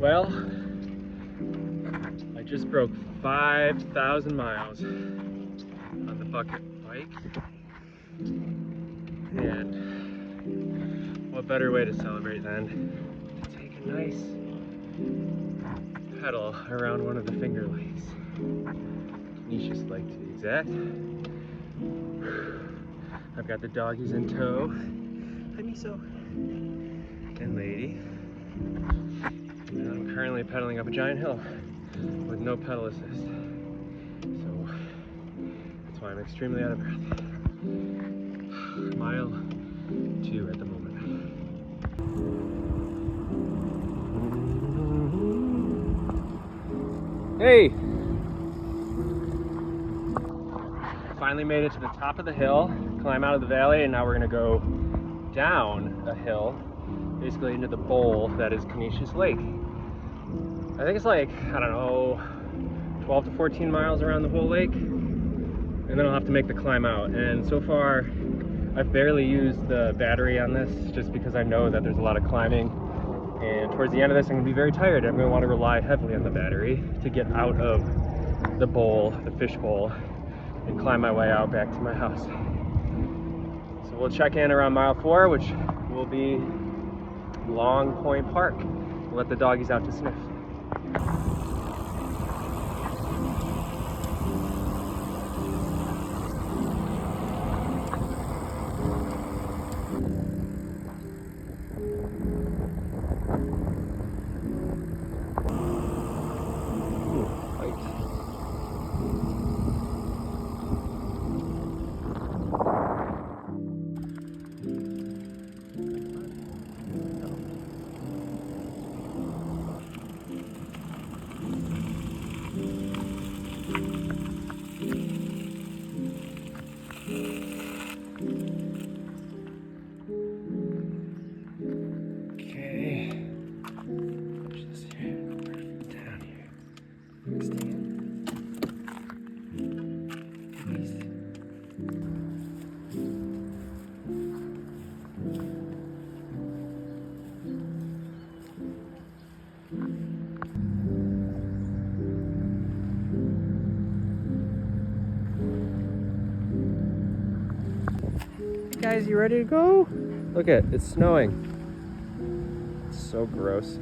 Well, I just broke 5,000 miles on the bucket bike, and what better way to celebrate than to take a nice pedal around one of the Finger Lakes. Conesus Lake to be exact. I've got the doggies in tow. Hi Miso and Lady. And I'm currently pedaling up a giant hill with no pedal assist. So that's why I'm extremely out of breath. Mile 2 at the moment. Hey! Finally made it to the top of the hill, climb out of the valley, and now we're gonna go down a hill, basically into the bowl that is Conesus Lake. I think it's like, I don't know, 12 to 14 miles around the whole lake, and then I'll have to make the climb out. And so far, I've barely used the battery on this, just because I know that there's a lot of climbing. And towards the end of this, I'm gonna be very tired. I'm gonna want to rely heavily on the battery to get out of the bowl, the fish bowl, and climb my way out back to my house. So we'll check in around mile 4, which will be Long Point Park. We'll let the doggies out to sniff. Guys, you ready to go? Look at it, it's snowing. It's so gross.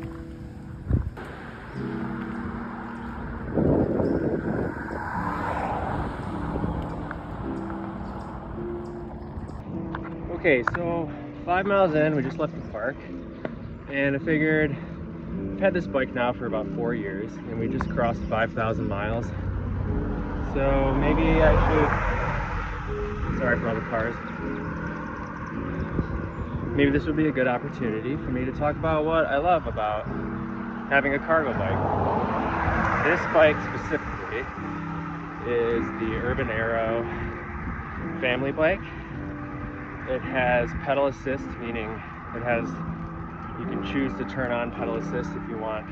Okay, so 5 miles in, we just left the park, and I figured I've had this bike now for about 4 years, and we just crossed 5,000 miles. So maybe I should, sorry for all the cars. Maybe this would be a good opportunity for me to talk about what I love about having a cargo bike. This bike specifically is the Urban Aero family bike. It has pedal assist, meaning you can choose to turn on pedal assist if you want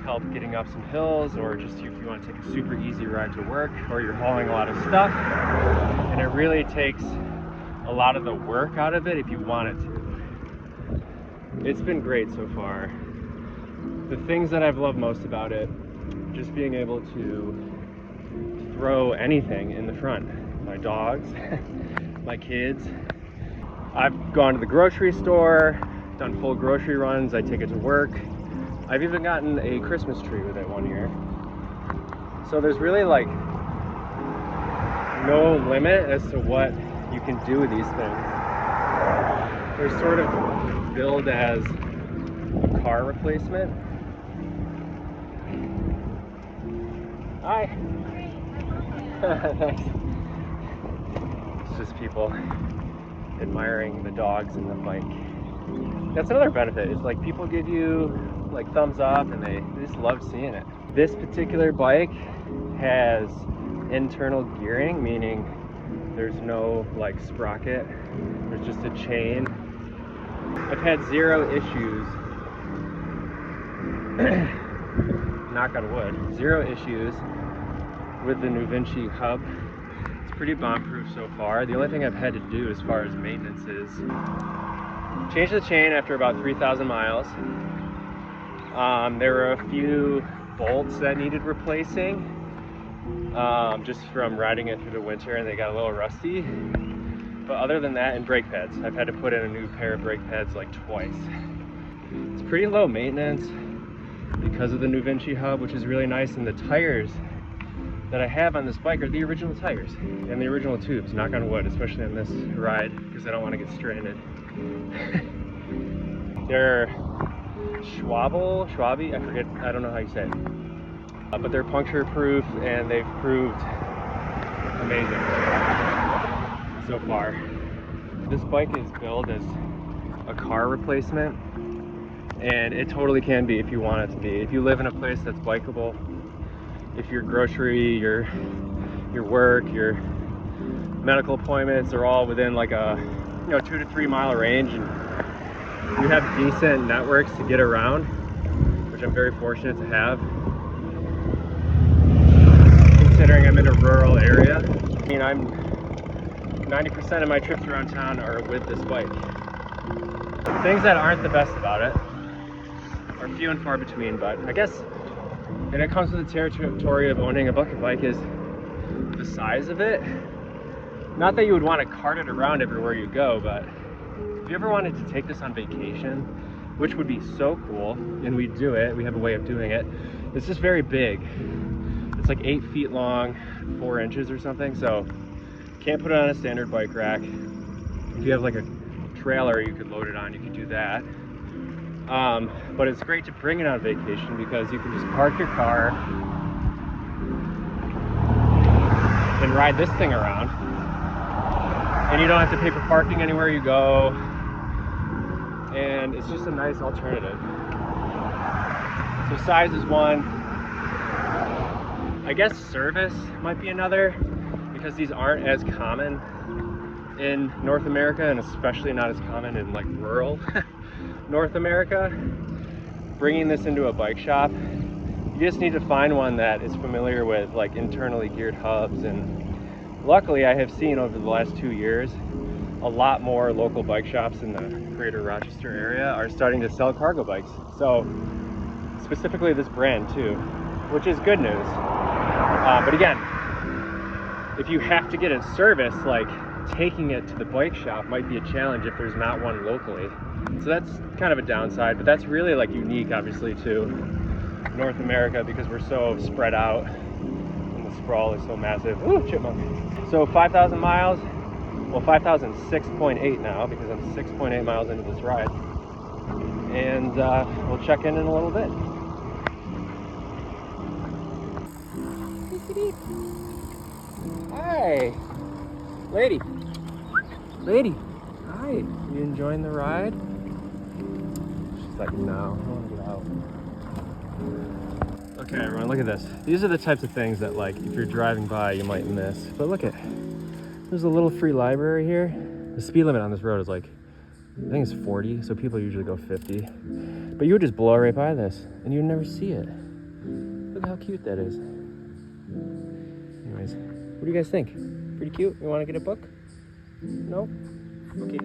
help getting up some hills, or just if you want to take a super easy ride to work, or you're hauling a lot of stuff. And it really takes a lot of the work out of it if you want it to. It's been great so far. The things that I've loved most about it, just being able to throw anything in the front. My dogs, my kids. I've gone to the grocery store, done full grocery runs, I take it to work. I've even gotten a Christmas tree with it one year. So there's really like no limit as to what you can do with these things. They're sort of billed as a car replacement. Hi. Thanks. It's just people admiring the dogs and the bike. That's another benefit. It's like people give you like thumbs up, and they just love seeing it. This particular bike has internal gearing, meaning there's no like sprocket, there's just a chain. I've had zero issues, knock on wood, zero issues with the Nuvinci hub. It's pretty bomb-proof so far. The only thing I've had to do as far as maintenance is change the chain after about 3,000 miles, There were a few bolts that needed replacing, just from riding it through the winter, and they got a little rusty. But other than that, and brake pads. I've had to put in a new pair of brake pads like twice. It's pretty low maintenance because of the new Vinci hub, which is really nice, and the tires that I have on this bike are the original tires and the original tubes, knock on wood, especially on this ride, because I don't want to get stranded. They're Schwabi, I forget, I don't know how you say it. But they're puncture proof, and they've proved amazing so far. This bike is billed as a car replacement, and it totally can be if you want it to be. If you live in a place that's bikeable, if your grocery, your work, your medical appointments are all within like a 2 to 3 mile range, and you have decent networks to get around, which I'm very fortunate to have, considering I'm in a rural area. I mean, 90% of my trips around town are with this bike. Things that aren't the best about it are few and far between, but I guess when it comes to the territory of owning a bucket bike is the size of it. Not that you would want to cart it around everywhere you go, but if you ever wanted to take this on vacation, which would be so cool, and we do it, we have a way of doing it, it's just very big. It's like 8 feet long, 4 inches or something, so can't put it on a standard bike rack. If you have like a trailer you could load it on, you could do that. But it's great to bring it on vacation because you can just park your car and ride this thing around, and you don't have to pay for parking anywhere you go, and it's just a nice alternative. So size is one. I guess service might be another, because these aren't as common in North America, and especially not as common in like rural North America. Bringing this into a bike shop, you just need to find one that is familiar with like internally geared hubs, and luckily I have seen over the last 2 years a lot more local bike shops in the greater Rochester area are starting to sell cargo bikes. So specifically this brand too, which is good news. But again, if you have to get it serviced, like taking it to the bike shop might be a challenge if there's not one locally. So that's kind of a downside, but that's really like unique obviously to North America because we're so spread out and the sprawl is so massive. Ooh, chipmunk. So 5,000 miles, well 5,006.8 now because I'm 6.8 miles into this ride. And we'll check in a little bit. Hi, lady. Hi, you enjoying the ride? She's like, no, I want to get out. Okay, everyone, look at this. These are the types of things that, like, if you're driving by, you might miss. But look there's a little free library here. The speed limit on this road is like, I think it's 40, so people usually go 50. But you would just blow right by this, and you'd never see it. Look how cute that is. Anyways, what do you guys think? Pretty cute? You want to get a book? No? Okay.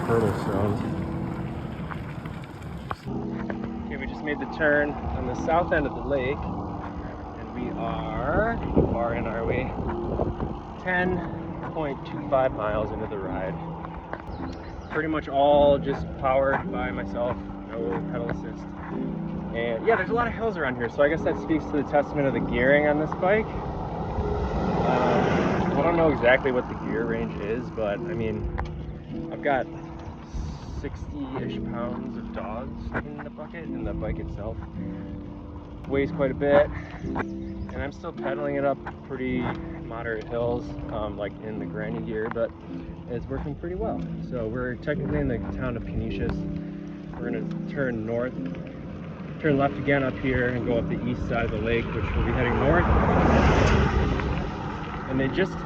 Turtle stones. Okay, we just made the turn on the south end of the lake, and we are, how far in are we? 10.25 miles into the ride. Pretty much all just powered by myself, no pedal assist. And yeah, there's a lot of hills around here, so I guess that speaks to the testament of the gearing on this bike. I don't know exactly what the gear range is, but I mean, I've got 60-ish pounds of dogs in the bucket, and the bike itself weighs quite a bit. And I'm still pedaling it up pretty moderate hills, like in the granny gear, but it's working pretty well. So we're technically in the town of Conesus. We're gonna turn north, turn left again up here, and go up the east side of the lake, which will be heading north. And they just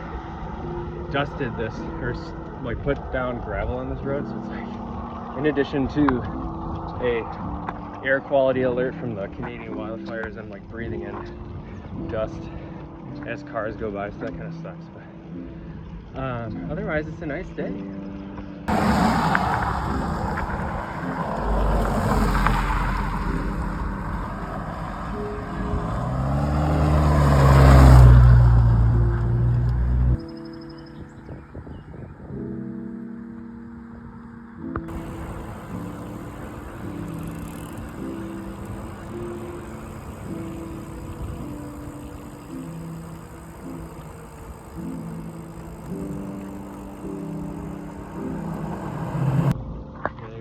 dusted this, or like put down gravel on this road, so it's like, in addition to a air quality alert from the Canadian wildfires, I'm like breathing in dust as cars go by, so that kind of sucks. But otherwise, it's a nice day.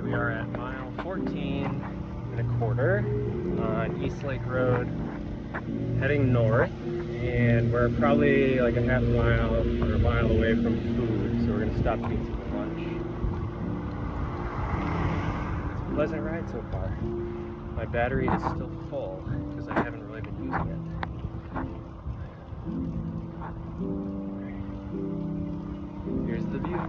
We are at mile 14.25 on East Lake Road, heading north, and we're probably like a half mile or a mile away from food, so we're going to stop to get some lunch. It's a pleasant ride so far. My battery is still full because I haven't really been using it. Here's the view.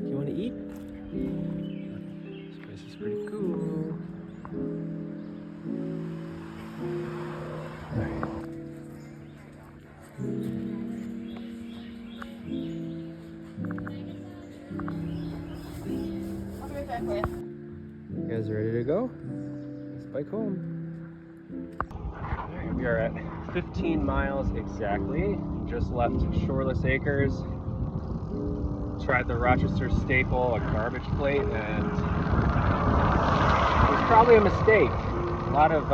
You want to eat? This place is pretty cool. Alright. I'll be right back with you. You guys ready to go? Let's bike home. Alright, we are at 15 miles exactly. Just left Shoreless Acres. Tried the Rochester staple, a garbage plate, and it was probably a mistake. A lot of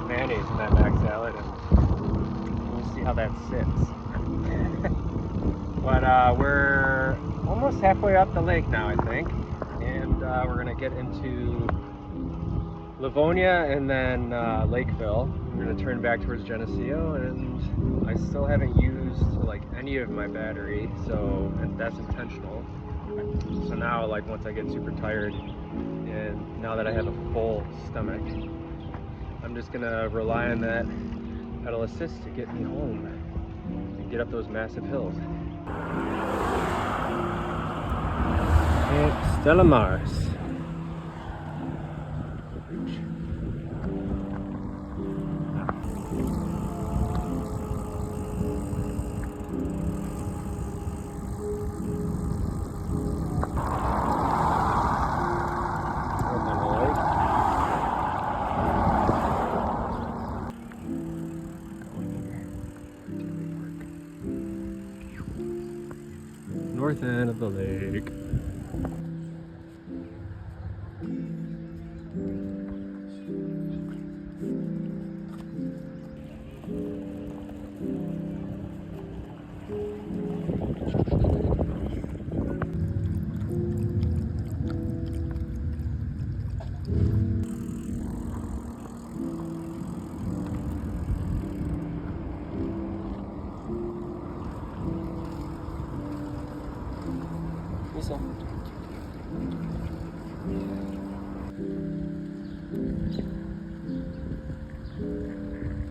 mayonnaise in that mac salad, and we'll see how that sits. But we're almost halfway up the lake now, I think, and we're gonna get into Livonia and then Lakeville. We're gonna turn back towards Geneseo, and I still haven't used like any of my battery, so, and that's intentional. So now, like, once I get super tired and now that I have a full stomach, I'm just gonna rely on that pedal assist to get me home and get up those massive hills. And Stella Maris. North end of the lake.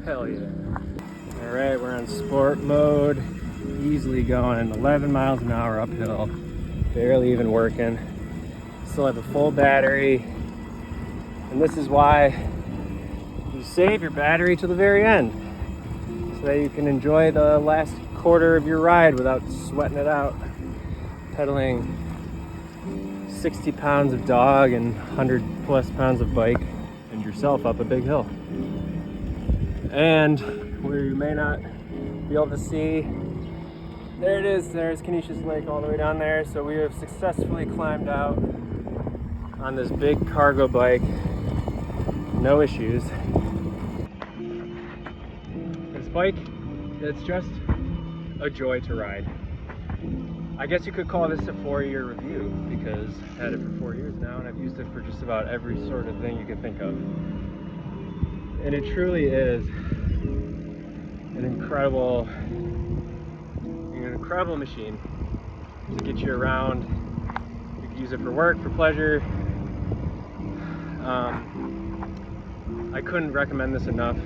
Hell yeah. Alright, we're on sport mode. Easily going 11 miles an hour uphill. Barely even working. Still have a full battery. And this is why you save your battery to the very end, so that you can enjoy the last quarter of your ride without sweating it out. Pedaling 60 pounds of dog and 100 plus pounds of bike and yourself up a big hill. And where you may not be able to see, there it is, there's Conesus Lake all the way down there. So we have successfully climbed out on this big cargo bike, no issues. This bike, it's just a joy to ride. I guess you could call this a 4-year review, because I've had it for 4 years now and I've used it for just about every sort of thing you can think of. And it truly is an incredible incredible machine to get you around. You can use it for work, for pleasure. I couldn't recommend this enough.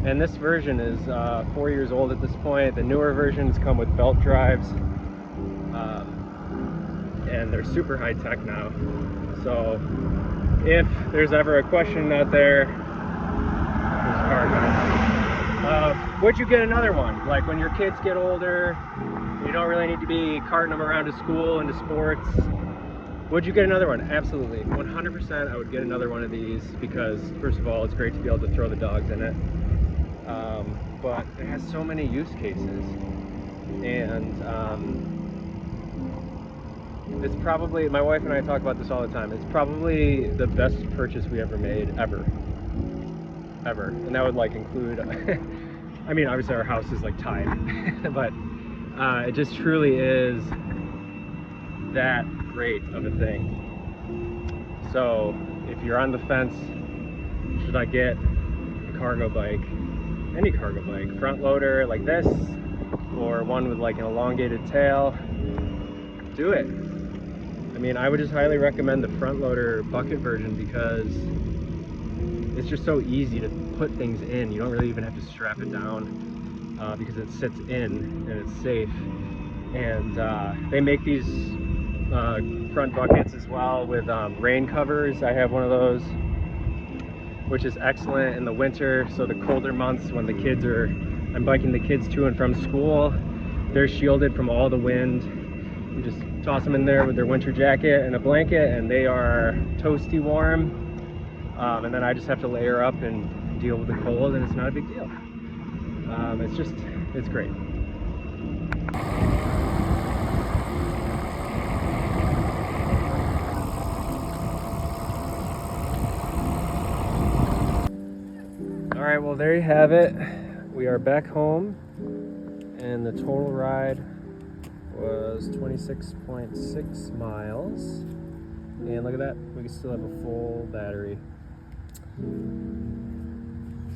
And this version is 4 years old at this point. The newer versions come with belt drives, and they're super high tech now. So if there's ever a question out there, would you get another one? Like when your kids get older, you don't really need to be carting them around to school and to sports. Would you get another one? Absolutely. 100% I would get another one of these because, first of all, it's great to be able to throw the dogs in it. But it has so many use cases. And it's probably, my wife and I talk about this all the time, it's probably the best purchase we ever made, ever. And that would like include, I mean, obviously our house is like tied, but it just truly is that great of a thing. So if you're on the fence, should I get a cargo bike, any cargo bike, front loader like this, or one with like an elongated tail, do it. I mean, I would just highly recommend the front loader bucket version because it's just so easy to put things in. You don't really even have to strap it down because it sits in and it's safe. And they make these front buckets as well with rain covers. I have one of those, which is excellent in the winter. So the colder months when the kids are, I'm biking the kids to and from school, they're shielded from all the wind. You just toss them in there with their winter jacket and a blanket and they are toasty warm. And then I just have to layer up and deal with the cold and it's not a big deal. It's great. All right, well, there you have it. We are back home and the total ride was 26.6 miles. And look at that, we can still have a full battery.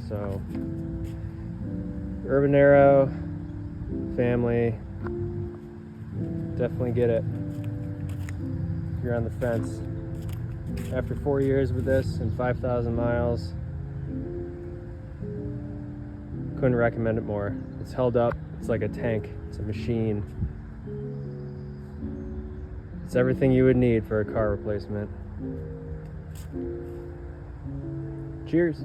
So, Urban Arrow, family, definitely get it if you're on the fence. After 4 years with this and 5,000 miles, couldn't recommend it more. It's held up, it's like a tank, it's a machine. It's everything you would need for a car replacement. Cheers.